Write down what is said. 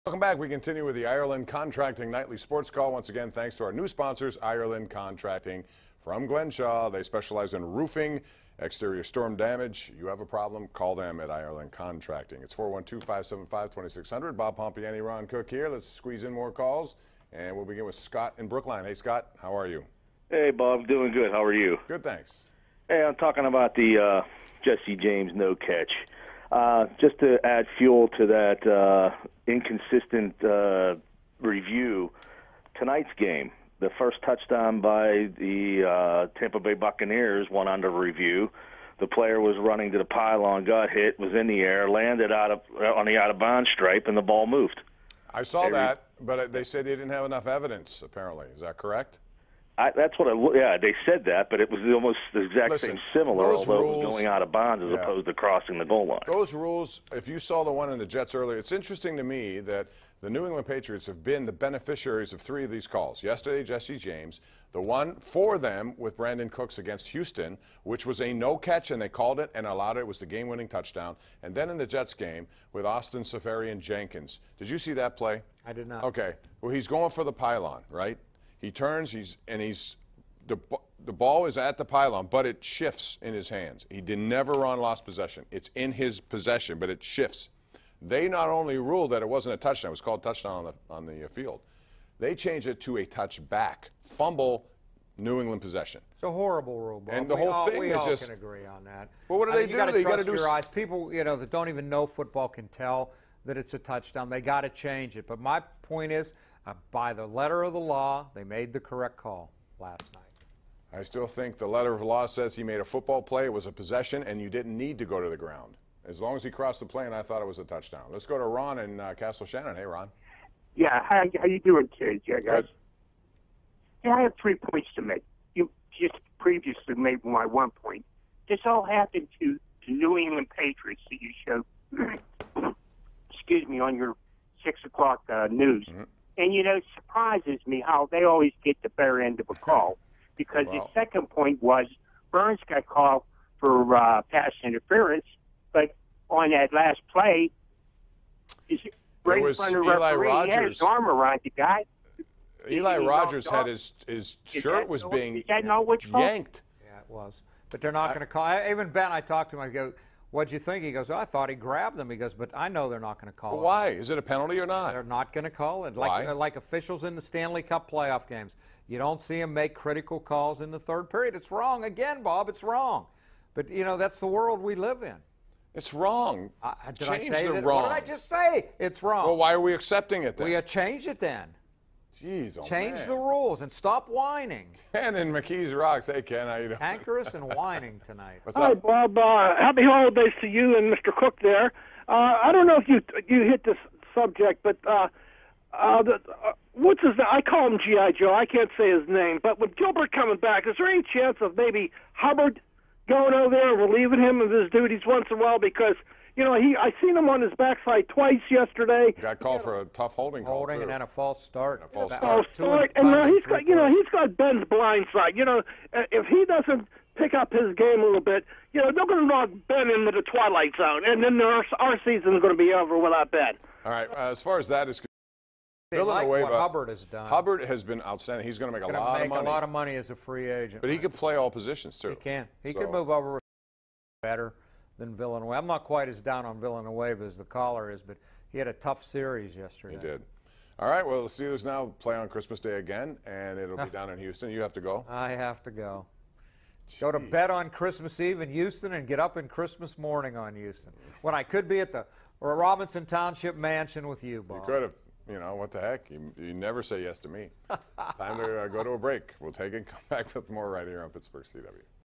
Welcome back. We continue with the Ireland Contracting Nightly Sports Call. Once again, thanks to our new sponsors, Ireland Contracting from Glenshaw. They specialize in roofing, exterior storm damage. You have a problem, call them at Ireland Contracting. It's 412-575-2600. Bob Pompeani, Ron Cook here. Let's squeeze in more calls, and we'll begin with Scott in Brookline. Hey, Scott, how are you? Hey, Bob. Doing good. How are you? Good, thanks. Hey, I'm talking about the Jesse James no catch. Just to add fuel to that inconsistent review, tonight's game, the first touchdown by the Tampa Bay Buccaneers went under review. The player was running to the pylon, got hit, was in the air, landed on the out-of-bounds stripe, and the ball moved. I saw that, but they said they didn't have enough evidence, apparently. Is that correct? That's what they said that, but it was almost the exact same similar, although it was going out of bounds as opposed to crossing the goal line. Those rules, if you saw the one in the Jets earlier, it's interesting to me that the New England Patriots have been the beneficiaries of 3 of these calls. Yesterday, Jesse James, the one for them with Brandon Cooks against Houston, which was a no catch, and they called it and allowed it. It was the game-winning touchdown. And then in the Jets game with Austin Seferian-Jenkins. Did you see that play? I did not. Okay. Well, he's going for the pylon, right? He turns, the ball is at the pylon, but it shifts in his hands. He never lost possession. It's in his possession, but it shifts. They not only ruled that it wasn't a touchdown, it was called touchdown on the field. They changed it to a touchback. Fumble, New England possession. It's a horrible rule, Bob. And the whole thing is just. We all can agree on that. Well, what do they do? You got to do your eyes. People, that don't even know football can tell that it's a touchdown. They got to change it. But my point is, by the letter of the law, they made the correct call last night. I still think the letter of the law says he made a football play. It was a possession, and you didn't need to go to the ground. As long as he crossed the plane, I thought it was a touchdown. Let's go to Ron in Castle Shannon. Hey, Ron. Yeah, how you doing, kids? Yeah, guys. Good. Yeah, I have 3 points to make. You just previously made my 1 point. This all happened to the New England Patriots that you showed, excuse me, on your 6 o'clock news. Mm-hmm. And, it surprises me how they always get the better end of a call. Because the second point was Burns got called for pass interference, but on that last play, right in front of the referee, he had his arm around the guy. Eli Rogers had his shirt was being yanked. Yeah, it was. But they're not going to call. Even Ben, I talked to him. I go, what'd you think? He goes, I thought he grabbed him. He goes, but I know they're not going to call it. Why? Is it a penalty or not? They're not going to call it. Why? Like officials in the Stanley Cup playoff games. You don't see them make critical calls in the third period. It's wrong. Again, Bob, it's wrong. But, that's the world we live in. It's wrong. Did I say that? What did I just say? It's wrong. Well, why are we accepting it then? We change it then. Jeez, Change the rules and stop whining. Ken in McKees Rocks. Hey, Ken, how you doing? Cankerous and whining tonight. What's up? Hi, Bob. Happy holidays to you and Mr. Cook there. I don't know if you hit this subject, but what's his name? I call him G.I. Joe. I can't say his name. But with Gilbert coming back, is there any chance of maybe Hubbard going over there and relieving him of his duties once in a while? Because, I seen him on his backside twice yesterday. Got called for a tough holding call, Holding and then a false start. And a false start. And he's got Ben's blind side. If he doesn't pick up his game a little bit, they're going to knock Ben into the twilight zone. And then our season is going to be over without Ben. All right. As far as that is what Hubbard has done. Hubbard has been outstanding. He's going to make a lot of money. A lot of money as a free agent. But he could play all positions, too. He can. He could move over better than Villanueva. I'm not quite as down on Villanueva as the caller is, but he had a tough series yesterday. He did. All right, well, the Steelers now play on Christmas Day again, and it'll be down in Houston. You have to go? I have to go. Jeez. Go to bed on Christmas Eve in Houston and get up in Christmas morning on Houston, when I could be at the Robinson Township Mansion with you, Bob. You could have. What the heck? You never say yes to me. Time to go to a break. We'll take it, come back with more right here on Pittsburgh CW.